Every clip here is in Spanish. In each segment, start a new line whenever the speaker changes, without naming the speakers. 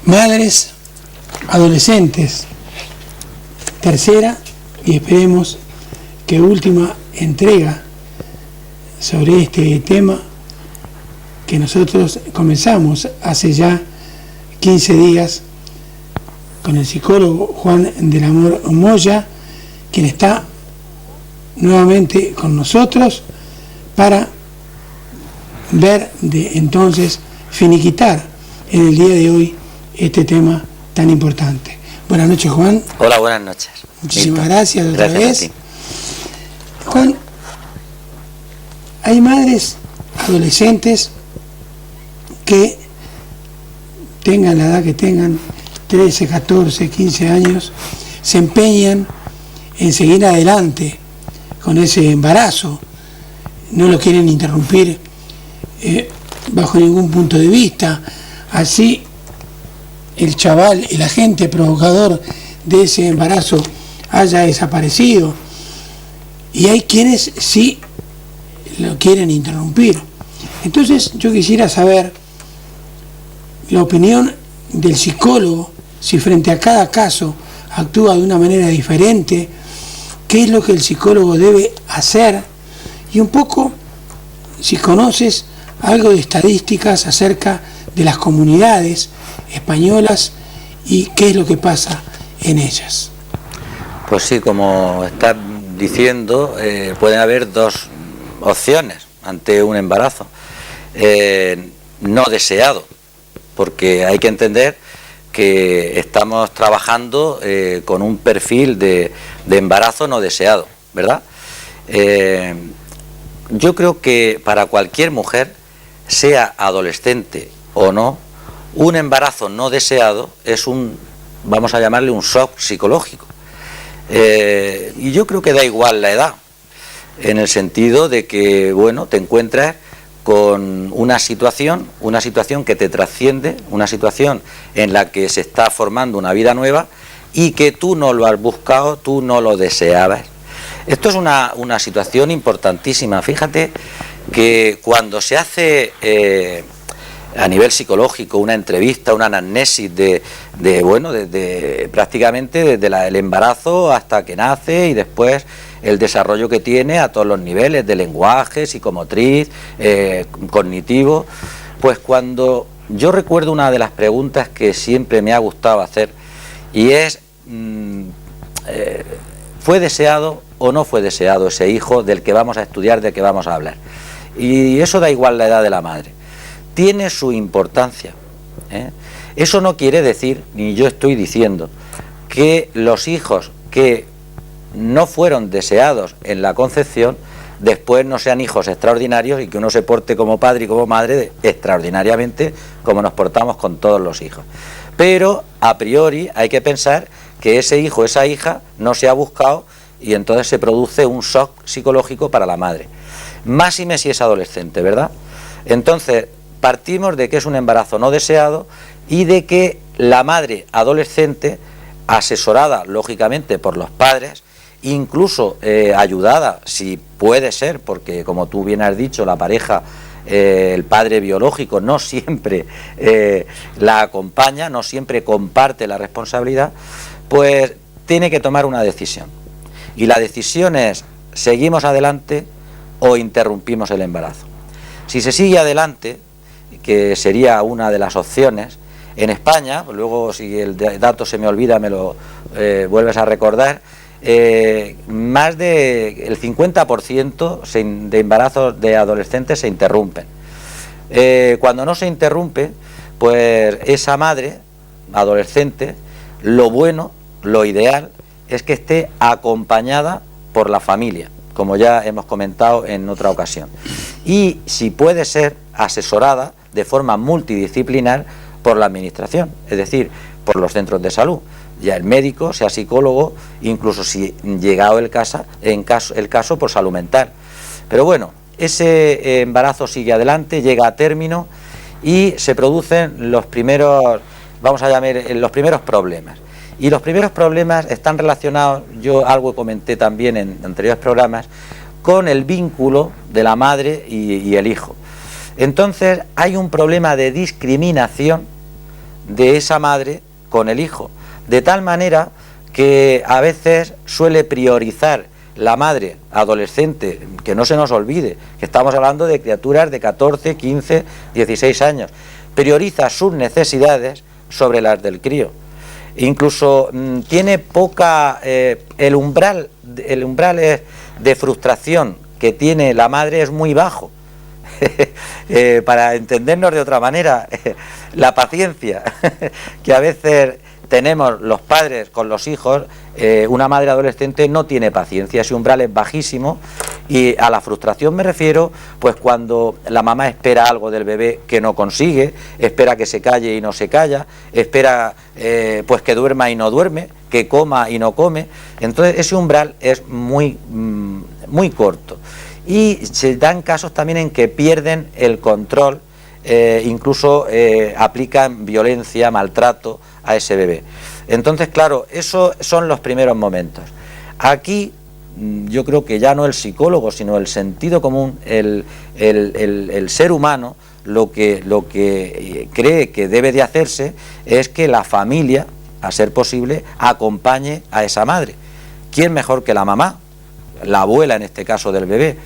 Madres, adolescentes, tercera y esperemos que última entrega sobre este tema que nosotros comenzamos hace ya 15 días con el psicólogo Juan del Amor Moya, quien está nuevamente con nosotros para ver de entonces finiquitar en el día de hoy este tema tan importante. Buenas noches, Juan.
Hola, buenas noches.
Muchísimas gracias otra
Gracias
vez. Juan, hay madres adolescentes que tengan la edad que tengan, 13, 14, 15 años, se empeñan en seguir adelante con ese embarazo, no lo quieren interrumpir bajo ningún punto de vista, así el chaval, el agente provocador de ese embarazo haya desaparecido, y hay quienes sí lo quieren interrumpir. Entonces yo quisiera saber la opinión del psicólogo, si frente a cada caso actúa de una manera diferente, qué es lo que el psicólogo debe hacer, y un poco si conoces algo de estadísticas acerca de las comunidades españolas y qué es lo que pasa en ellas.
Pues sí, como estás diciendo, pueden haber dos opciones ante un embarazo no deseado, porque hay que entender que estamos trabajando con un perfil de embarazo no deseado, ¿verdad? Yo creo que para cualquier mujer, sea adolescente o no, un embarazo no deseado es vamos a llamarle un shock psicológico. Y yo creo que da igual la edad, en el sentido de que, bueno, te encuentras con una situación que te trasciende, una situación en la que se está formando una vida nueva y que tú no lo has buscado, tú no lo deseabas. Esto es una situación importantísima. Fíjate que cuando se hace a nivel psicológico una entrevista, una anamnesis de prácticamente desde el embarazo hasta que nace y después el desarrollo que tiene a todos los niveles de lenguaje, psicomotriz, cognitivo, pues cuando yo recuerdo una de las preguntas que siempre me ha gustado hacer, y es ¿fue deseado o no fue deseado ese hijo del que vamos a estudiar, del que vamos a hablar? Y eso da igual la edad de la madre, tiene su importancia, ¿eh? Eso no quiere decir, ni yo estoy diciendo, que los hijos que no fueron deseados en la concepción después no sean hijos extraordinarios y que uno se porte como padre y como madre extraordinariamente como nos portamos con todos los hijos. Pero a priori hay que pensar que ese hijo, esa hija no se ha buscado y entonces se produce un shock psicológico para la madre. Máxime si es adolescente, ¿verdad? Entonces partimos de que es un embarazo no deseado y de que la madre adolescente, asesorada lógicamente por los padres, incluso ayudada, si puede ser, porque como tú bien has dicho, la pareja, el padre biológico no siempre la acompaña, no siempre comparte la responsabilidad, pues tiene que tomar una decisión. Y la decisión es, ¿seguimos adelante o interrumpimos el embarazo? Si se sigue adelante, que sería una de las opciones, en España, luego si el dato se me olvida me lo vuelves a recordar, más del 50% de embarazos de adolescentes se interrumpen. Cuando no se interrumpe, pues esa madre adolescente, lo bueno, lo ideal, es que esté acompañada por la familia, como ya hemos comentado en otra ocasión. Y si puede ser, asesorada de forma multidisciplinar por la administración, es decir, por los centros de salud, ya el médico, sea psicólogo, incluso si llegado el caso por salud mental. Pero bueno, ese embarazo sigue adelante, llega a término y se producen los primeros, vamos a llamar, los primeros problemas. Y los primeros problemas están relacionados, yo algo comenté también en anteriores programas, con el vínculo de la madre y el hijo. Entonces hay un problema de discriminación de esa madre con el hijo, de tal manera que a veces suele priorizar la madre adolescente, que no se nos olvide que estamos hablando de criaturas de 14, 15, 16 años, prioriza sus necesidades sobre las del crío. Incluso tiene poca, el umbral de frustración que tiene la madre es muy bajo. Para entendernos de otra manera, la paciencia que a veces tenemos los padres con los hijos, una madre adolescente no tiene paciencia, ese umbral es bajísimo. Y a la frustración me refiero pues cuando la mamá espera algo del bebé que no consigue, espera que se calle y no se calla, espera pues que duerma y no duerme, que coma y no come. Entonces ese umbral es muy corto. Y se dan casos también en que pierden el control, incluso aplican violencia, maltrato a ese bebé. Entonces, claro, esos son los primeros momentos. Aquí yo creo que ya no el psicólogo, sino el sentido común, el ser humano, lo que cree que debe de hacerse es que la familia, a ser posible, acompañe a esa madre. ¿Quién mejor que la mamá? La abuela en este caso del bebé.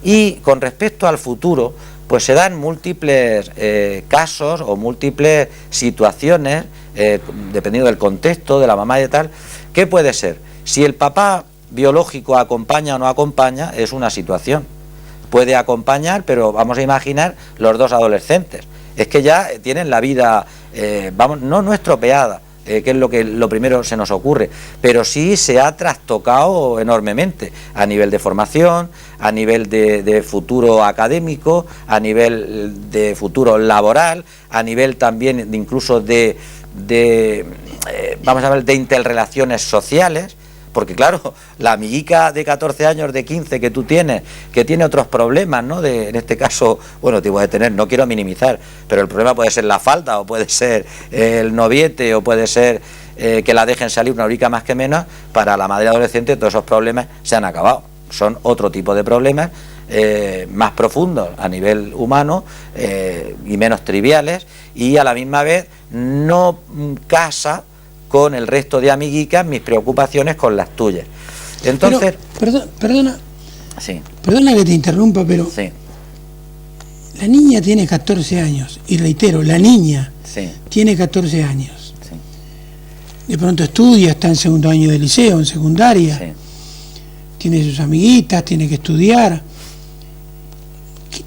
Y con respecto al futuro, pues se dan múltiples casos o múltiples situaciones, dependiendo del contexto de la mamá y de tal. ¿Qué puede ser? Si el papá biológico acompaña o no acompaña, es una situación. Puede acompañar, pero vamos a imaginar los dos adolescentes. Es que ya tienen la vida, no estropeada, que es lo primero se nos ocurre, pero sí se ha trastocado enormemente a nivel de formación, a nivel de futuro académico, a nivel de futuro laboral, a nivel también incluso de interrelaciones sociales. Porque claro, la amiguica de 14 años, de 15 que tú tienes, que tiene otros problemas, ¿no? En este caso, bueno, tipo de tener, no quiero minimizar, pero el problema puede ser la falda, o puede ser el noviete, o puede ser que la dejen salir una horica más que menos. Para la madre adolescente todos esos problemas se han acabado. Son otro tipo de problemas, más profundos a nivel humano y menos triviales, y a la misma vez no casa con el resto de amiguicas mis preocupaciones con las tuyas. Entonces,
pero, perdona,
sí,
perdona que te interrumpa, pero
sí,
la niña tiene 14 años, y reitero, la niña
sí,
tiene 14 años.
sí,
De pronto estudia, está en segundo año de liceo, en secundaria,
sí.
Tiene sus amiguitas, tiene que estudiar.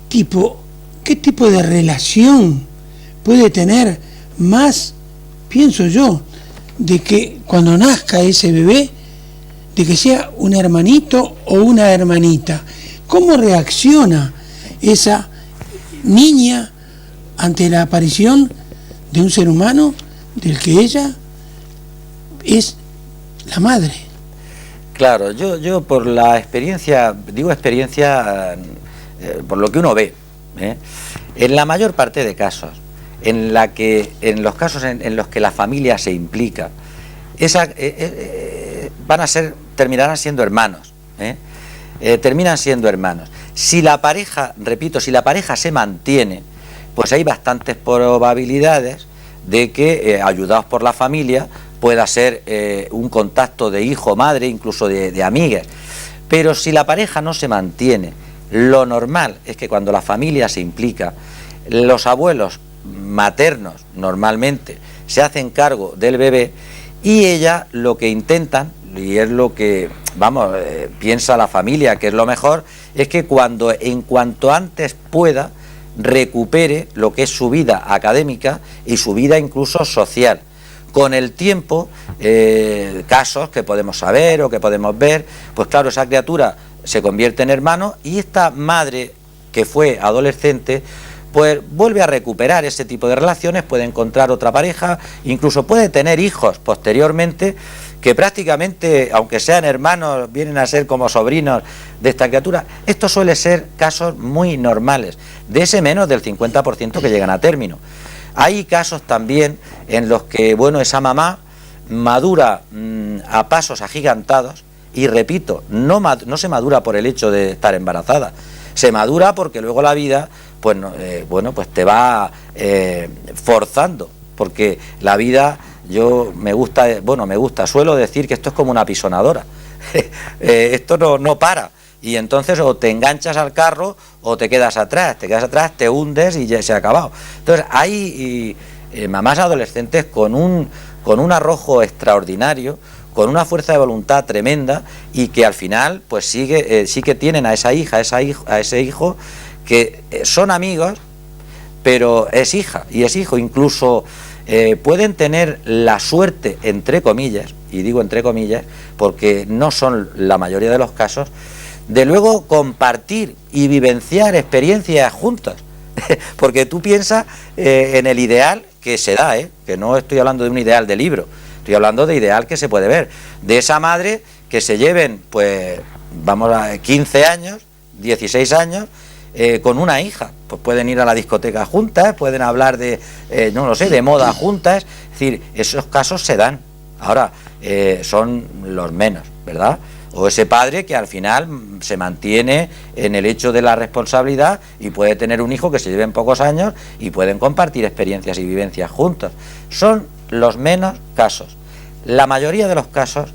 ¿Qué tipo de relación puede tener más, pienso yo, de que cuando nazca ese bebé, de que sea un hermanito o una hermanita? ¿Cómo reacciona esa niña ante la aparición de un ser humano del que ella es la madre?
Claro, yo por la experiencia, digo experiencia por lo que uno ve, en la mayor parte de casos, en los casos en los que la familia se implica, terminarán siendo hermanos, terminan siendo hermanos. Si la pareja, repito, si la pareja se mantiene, pues hay bastantes probabilidades de que, ayudados por la familia, pueda ser un contacto de hijo-madre, incluso de amigas. Pero si la pareja no se mantiene, lo normal es que cuando la familia se implica, los abuelos maternos normalmente se hacen cargo del bebé, y ella lo que intentan, y es lo que piensa la familia que es lo mejor, es que en cuanto antes pueda, recupere lo que es su vida académica y su vida incluso social. Con el tiempo, casos que podemos saber o que podemos ver, pues claro, esa criatura se convierte en hermano, y esta madre que fue adolescente pues vuelve a recuperar ese tipo de relaciones, puede encontrar otra pareja, incluso puede tener hijos posteriormente, que prácticamente, aunque sean hermanos, vienen a ser como sobrinos de esta criatura. Esto suele ser casos muy normales, de ese menos del 50% que llegan a término. Hay casos también en los que, bueno, esa mamá madura a pasos agigantados, y repito, no se madura por el hecho de estar embarazada, se madura porque luego la vida pues te va forzando porque la vida, suelo decir que esto es como una pisonadora. Esto no para, y entonces o te enganchas al carro o te quedas atrás, te hundes y ya se ha acabado. Entonces hay mamás adolescentes con un arrojo extraordinario, con una fuerza de voluntad tremenda, y que al final pues sí que tienen a esa hija, a ese hijo, que son amigos, pero es hija y es hijo. Incluso pueden tener la suerte, entre comillas, y digo entre comillas porque no son la mayoría de los casos, de luego compartir y vivenciar experiencias juntas. Porque tú piensas en el ideal que se da, que no estoy hablando de un ideal de libro, estoy hablando de ideal que se puede ver, de esa madre que se lleven, pues vamos a 15 años, 16 años, con una hija. Pues pueden ir a la discoteca juntas, pueden hablar de, de moda juntas. Es decir, esos casos se dan. Ahora, son los menos, ¿verdad? O ese padre que al final se mantiene en el hecho de la responsabilidad y puede tener un hijo que se lleven pocos años y pueden compartir experiencias y vivencias juntos. Son los menos casos. La mayoría de los casos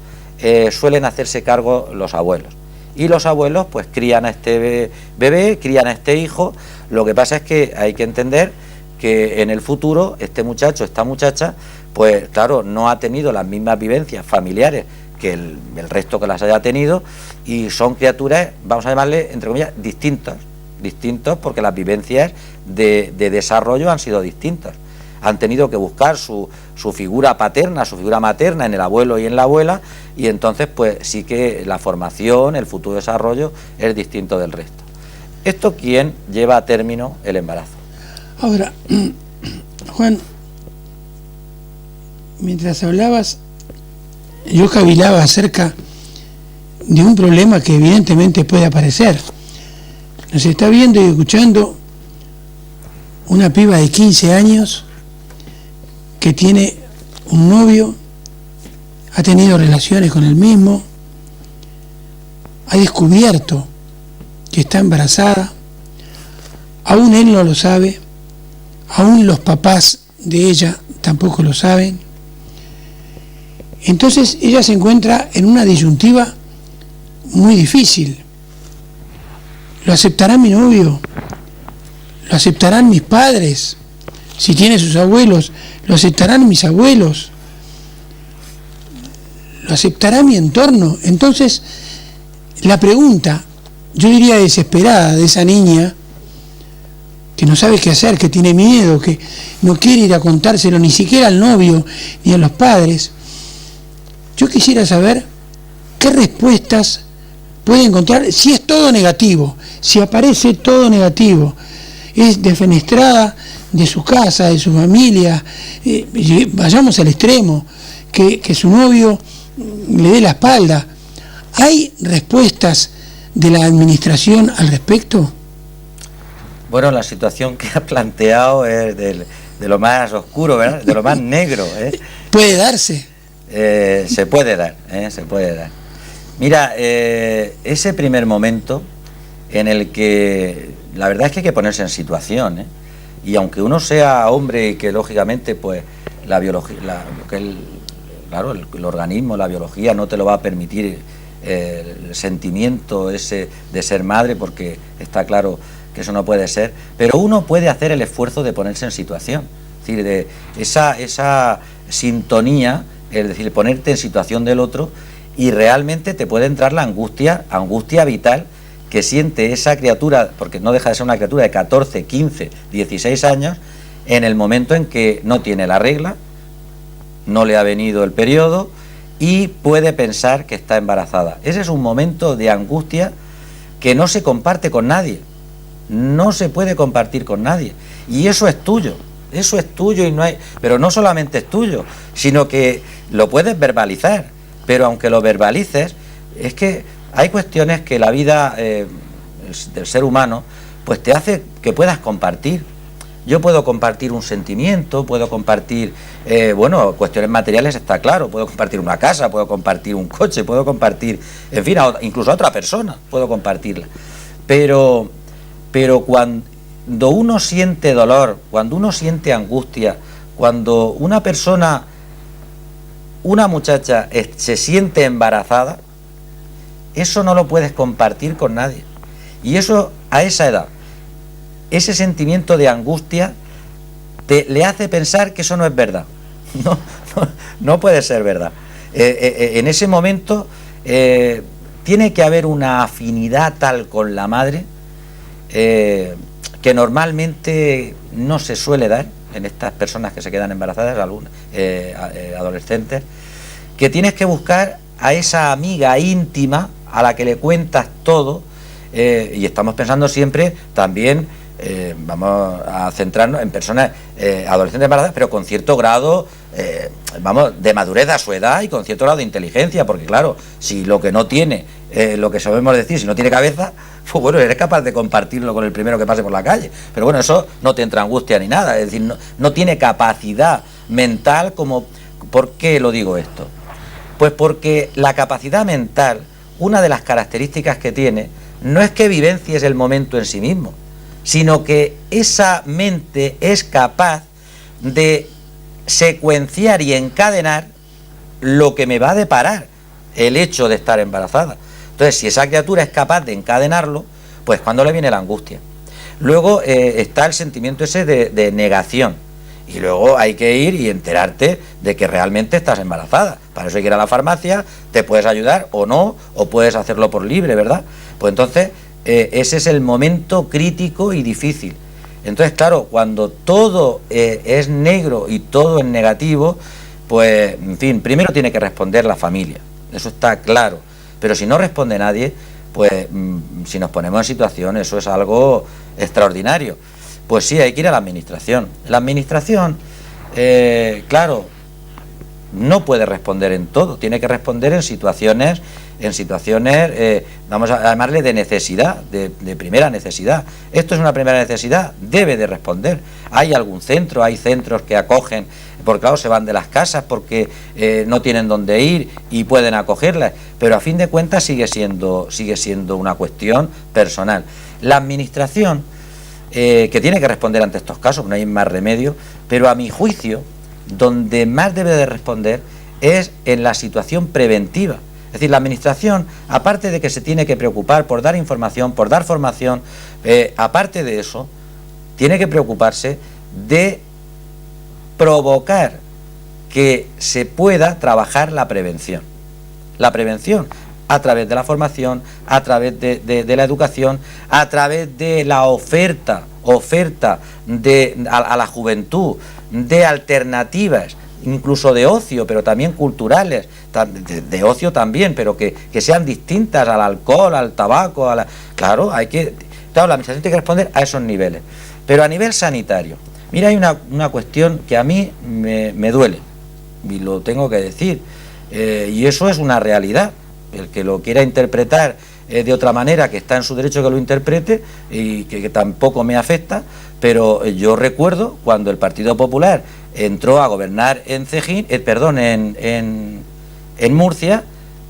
suelen hacerse cargo los abuelos. Y los abuelos pues crían a este bebé, crían a este hijo. Lo que pasa es que hay que entender que en el futuro este muchacho, esta muchacha, pues claro, no ha tenido las mismas vivencias familiares que el resto que las haya tenido, y son criaturas, vamos a llamarle, entre comillas, distintos porque las vivencias de desarrollo han sido distintas. Han tenido que buscar su figura paterna, su figura materna en el abuelo y en la abuela, y entonces pues sí que la formación, el futuro desarrollo es distinto del resto. Esto, ¿quién lleva a término el embarazo?
Ahora, Juan, mientras hablabas, yo cavilaba acerca de un problema que evidentemente puede aparecer. Nos está viendo y escuchando una piba de 15 años que tiene un novio, ha tenido relaciones con el mismo, ha descubierto que está embarazada, aún él no lo sabe, aún los papás de ella tampoco lo saben. Entonces ella se encuentra en una disyuntiva muy difícil. ¿Lo aceptará mi novio? ¿Lo aceptarán mis padres? Si tiene sus abuelos, ¿lo aceptarán mis abuelos? ¿Lo aceptará mi entorno? Entonces, la pregunta, yo diría desesperada, de esa niña que no sabe qué hacer, que tiene miedo, que no quiere ir a contárselo ni siquiera al novio ni a los padres. Yo quisiera saber qué respuestas puede encontrar si es todo negativo, si aparece todo negativo, es defenestrada de su casa, de su familia, vayamos al extremo, que su novio le dé la espalda. ¿Hay respuestas de la administración al respecto?
Bueno, la situación que ha planteado es de lo más oscuro, ¿verdad? De lo más negro, ¿eh?
¿Puede darse?
Se puede dar. Mira, ese primer momento en el que la verdad es que hay que ponerse en situación, y aunque uno sea hombre y que lógicamente pues la biología, el organismo, la biología no te lo va a permitir, el sentimiento ese de ser madre, porque está claro que eso no puede ser, pero uno puede hacer el esfuerzo de ponerse en situación, es decir, de esa sintonía, es decir, ponerte en situación del otro, y realmente te puede entrar la angustia vital que siente esa criatura, porque no deja de ser una criatura de 14, 15, 16 años, en el momento en que no tiene la regla, no le ha venido el periodo y puede pensar que está embarazada. Ese es un momento de angustia que no se comparte con nadie, no se puede compartir con nadie, y eso es tuyo y no hay, pero no solamente es tuyo, sino que lo puedes verbalizar, pero aunque lo verbalices, es que hay cuestiones que la vida del ser humano pues te hace que puedas compartir. Yo puedo compartir un sentimiento, puedo compartir, cuestiones materiales, está claro, puedo compartir una casa, puedo compartir un coche, puedo compartir, en fin, incluso a otra persona, puedo compartirla. Pero cuando uno siente dolor, cuando uno siente angustia, cuando una persona, una muchacha se siente embarazada, eso no lo puedes compartir con nadie. Y eso, a esa edad, ese sentimiento de angustia le hace pensar que eso no es verdad. No puede ser verdad. En ese momento tiene que haber una afinidad tal con la madre que normalmente no se suele dar en estas personas que se quedan embarazadas, algunas adolescentes, que tienes que buscar a esa amiga íntima a la que le cuentas todo, y estamos pensando siempre también, vamos a centrarnos en personas adolescentes embarazadas, pero con cierto grado de madurez a su edad y con cierto grado de inteligencia, porque claro, si lo que no tiene, lo que sabemos decir, si no tiene cabeza, pues bueno, eres capaz de compartirlo con el primero que pase por la calle, pero bueno, eso no te entra angustia ni nada, es decir, no tiene capacidad mental como... ¿Por qué lo digo esto? Pues porque la capacidad mental, una de las características que tiene, no es que vivencies el momento en sí mismo, sino que esa mente es capaz de secuenciar y encadenar lo que me va a deparar el hecho de estar embarazada. Entonces, si esa criatura es capaz de encadenarlo, pues cuando le viene la angustia. Luego está el sentimiento ese de negación. Y luego hay que ir y enterarte de que realmente estás embarazada. Para eso hay que ir a la farmacia, te puedes ayudar o no, o puedes hacerlo por libre, ¿verdad? Pues entonces, ese es el momento crítico y difícil. Entonces, claro, cuando todo es negro y todo es negativo, pues, en fin, primero tiene que responder la familia. Eso está claro. Pero si no responde nadie, pues, si nos ponemos en situación, eso es algo extraordinario. Pues sí, hay que ir a la administración. La administración, claro, no puede responder en todo, tiene que responder en situaciones, vamos a llamarle de necesidad, de primera necesidad. Esto es una primera necesidad, debe de responder. Hay algún centro, hay centros que acogen, porque claro, se van de las casas porque no tienen dónde ir y pueden acogerlas, pero a fin de cuentas sigue siendo una cuestión personal. La administración, que tiene que responder ante estos casos, no hay más remedio, pero a mi juicio, donde más debe de responder es en la situación preventiva. Es decir, la administración, aparte de que se tiene que preocupar por dar información, por dar formación, aparte de eso, tiene que preocuparse de provocar que se pueda trabajar la prevención. La prevención a través de la formación, a través de la educación, a través de la oferta a la juventud, de alternativas, incluso de ocio, pero también culturales, de ocio también, pero que sean distintas al alcohol, al tabaco, claro, la administración tiene que responder a esos niveles. Pero a nivel sanitario, mira, hay una cuestión que a mí me duele, y lo tengo que decir, y eso es una realidad. El que lo quiera interpretar de otra manera, que está en su derecho que lo interprete, y que tampoco me afecta, pero yo recuerdo cuando el Partido Popular entró a gobernar en Murcia,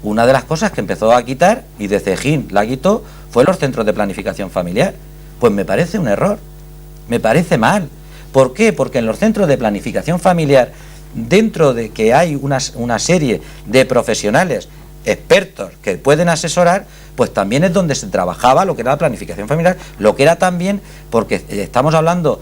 una de las cosas que empezó a quitar, y de Cejín la quitó, fue los centros de planificación familiar. Pues me parece un error, me parece mal. ¿Por qué? Porque en los centros de planificación familiar, dentro de que hay una serie de profesionales expertos que pueden asesorar, pues también es donde se trabajaba lo que era la planificación familiar, lo que era también, porque estamos hablando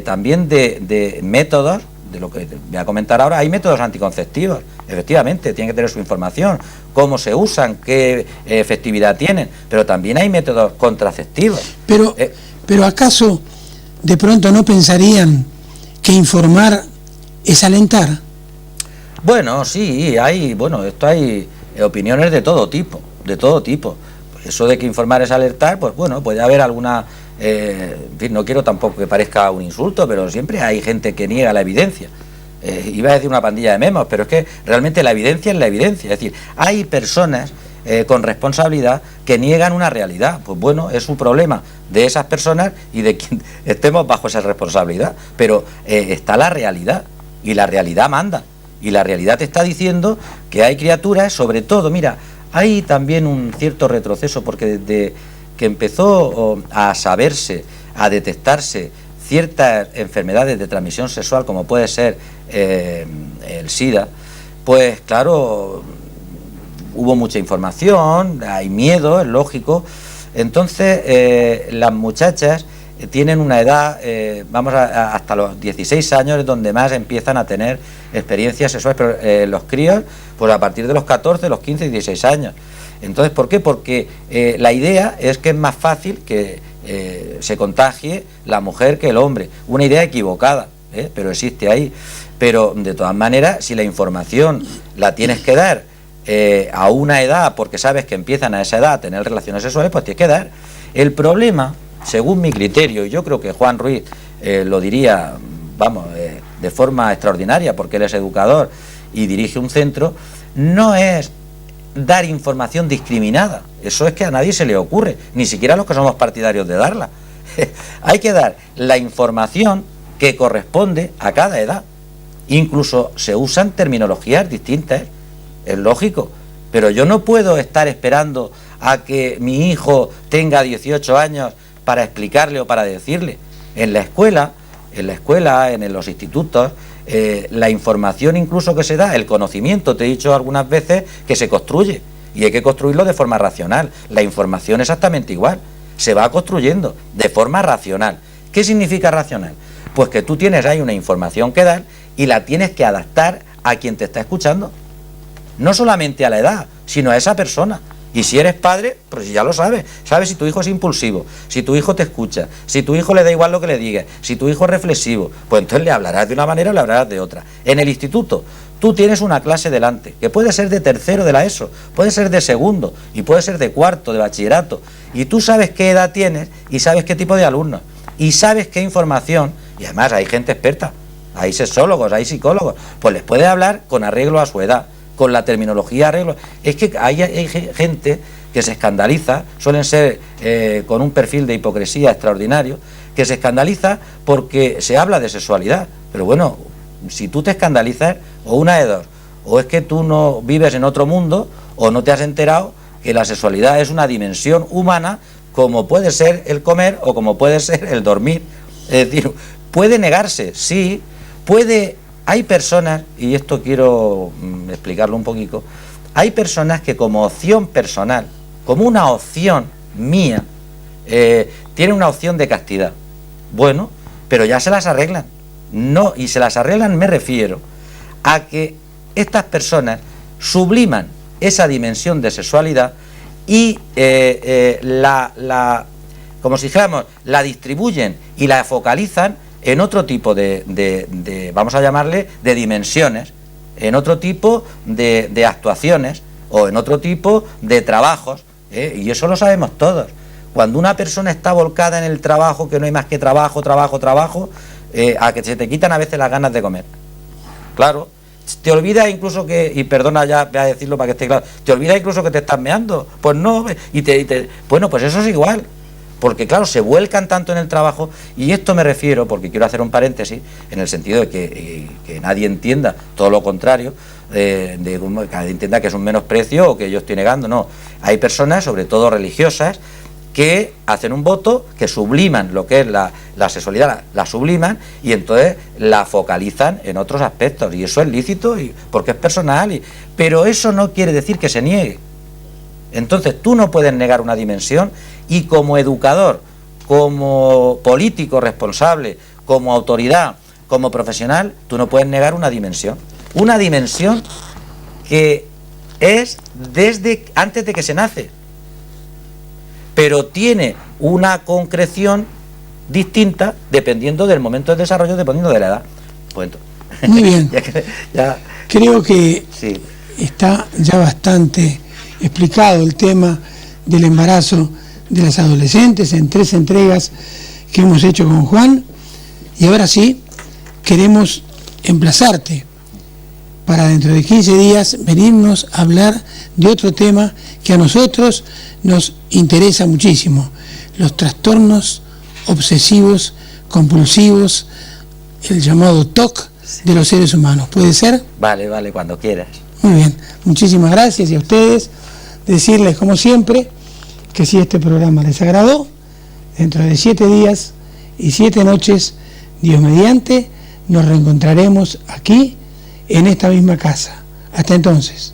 también de métodos, de lo que voy a comentar ahora, hay métodos anticonceptivos, efectivamente, tienen que tener su información, cómo se usan, qué efectividad tienen, pero también hay métodos contraceptivos.
Pero ¿acaso de pronto no pensarían que informar es alentar?
Bueno, sí, hay opiniones de todo tipo, Eso de que informar es alertar, pues bueno, puede haber alguna, en fin, no quiero tampoco que parezca un insulto, pero siempre hay gente que niega la evidencia. Iba a decir una pandilla de memos, pero es que realmente la evidencia es la evidencia. Es decir, hay personas con responsabilidad que niegan una realidad. Pues bueno, es un problema de esas personas y de quien estemos bajo esa responsabilidad. Pero está la realidad, y la realidad manda. Y la realidad te está diciendo que hay criaturas, sobre todo, mira, hay también un cierto retroceso, porque desde que empezó a saberse, a detectarse ciertas enfermedades de transmisión sexual, como puede ser el SIDA, pues claro, hubo mucha información, hay miedo, es lógico. Entonces las muchachas tienen una edad, hasta los 16 años es donde más empiezan a tener experiencias sexuales, pero los críos, pues a partir de los 14, los 15 y 16 años. Entonces, ¿por qué? Porque la idea es que es más fácil que se contagie la mujer que el hombre. Una idea equivocada, pero existe ahí. Pero de todas maneras, si la información la tienes que dar a una edad, porque sabes que empiezan a esa edad a tener relaciones sexuales, pues tienes que dar. El problema, según mi criterio, y yo creo que Juan Ruiz lo diría, de forma extraordinaria, porque él es educador y dirige un centro, no es dar información discriminada. Eso es que a nadie se le ocurre, ni siquiera a los que somos partidarios de darla. Hay que dar la información que corresponde a cada edad. Incluso se usan terminologías distintas, es lógico, pero yo no puedo estar esperando a que mi hijo tenga 18 años para explicarle o para decirle. En la escuela, en los institutos, la información incluso que se da, el conocimiento, te he dicho algunas veces que se construye, y hay que construirlo de forma racional. La información exactamente igual, se va construyendo de forma racional. ¿Qué significa racional? Pues que tú tienes ahí una información que dar y la tienes que adaptar a quien te está escuchando. No solamente a la edad, sino a esa persona. Y si eres padre, pues ya lo sabes. Sabes si tu hijo es impulsivo, si tu hijo te escucha, si tu hijo le da igual lo que le digas, si tu hijo es reflexivo, pues entonces le hablarás de una manera o le hablarás de otra. En el instituto, tú tienes una clase delante, que puede ser de tercero de la ESO, puede ser de segundo, y puede ser de cuarto, de bachillerato, y tú sabes qué edad tienes, y sabes qué tipo de alumnos, y sabes qué información, y además hay gente experta, hay sexólogos, hay psicólogos, pues les puedes hablar con arreglo a su edad, con la terminología arreglo. Es que hay gente que se escandaliza, suelen ser con un perfil de hipocresía extraordinario, que se escandaliza porque se habla de sexualidad. Pero bueno, si tú te escandalizas, o una de dos, o es que tú no vives en otro mundo, o no te has enterado que la sexualidad es una dimensión humana, como puede ser el comer o como puede ser el dormir. Es decir, puede negarse, sí, puede. Hay personas, y esto quiero explicarlo un poquito, hay personas que como opción personal, como una opción mía, tienen una opción de castidad. Bueno, pero ya se las arreglan. No, y se las arreglan, me refiero a que estas personas subliman esa dimensión de sexualidad y como si dijéramos, la distribuyen y la focalizan en otro tipo de vamos a llamarle, de dimensiones, en otro tipo de actuaciones o en otro tipo de trabajos, y eso lo sabemos todos. Cuando una persona está volcada en el trabajo, que no hay más que trabajo, a que se te quitan a veces las ganas de comer. Claro, te olvidas incluso que, y perdona ya voy a decirlo para que esté claro, te olvidas incluso que te estás meando, pues no, bueno, pues eso es igual. Porque claro, se vuelcan tanto en el trabajo, y esto me refiero, porque quiero hacer un paréntesis, en el sentido de que nadie entienda todo lo contrario, que nadie entienda que es un menosprecio o que yo estoy negando, no. Hay personas, sobre todo religiosas, que hacen un voto, que subliman lo que es la sexualidad, la subliman, y entonces la focalizan en otros aspectos, y eso es lícito, porque es personal, pero eso no quiere decir que se niegue. Entonces tú no puedes negar una dimensión, y como educador, como político responsable, como autoridad, como profesional, tú no puedes negar una dimensión que es desde antes de que se nace, pero tiene una concreción distinta dependiendo del momento de desarrollo, dependiendo de la edad. Pues entonces,
muy bien.
ya,
creo que
sí.
Está ya bastante explicado el tema del embarazo de las adolescentes en 3 entregas que hemos hecho con Juan, y ahora sí queremos emplazarte para dentro de 15 días venirnos a hablar de otro tema que a nosotros nos interesa muchísimo: los trastornos obsesivos compulsivos, el llamado TOC de los seres humanos. ¿Puede ser?
Vale, cuando quieras.
Muy bien, muchísimas gracias, y a ustedes decirles como siempre que si este programa les agradó, dentro de 7 días y 7 noches Dios mediante, nos reencontraremos aquí, en esta misma casa. Hasta entonces.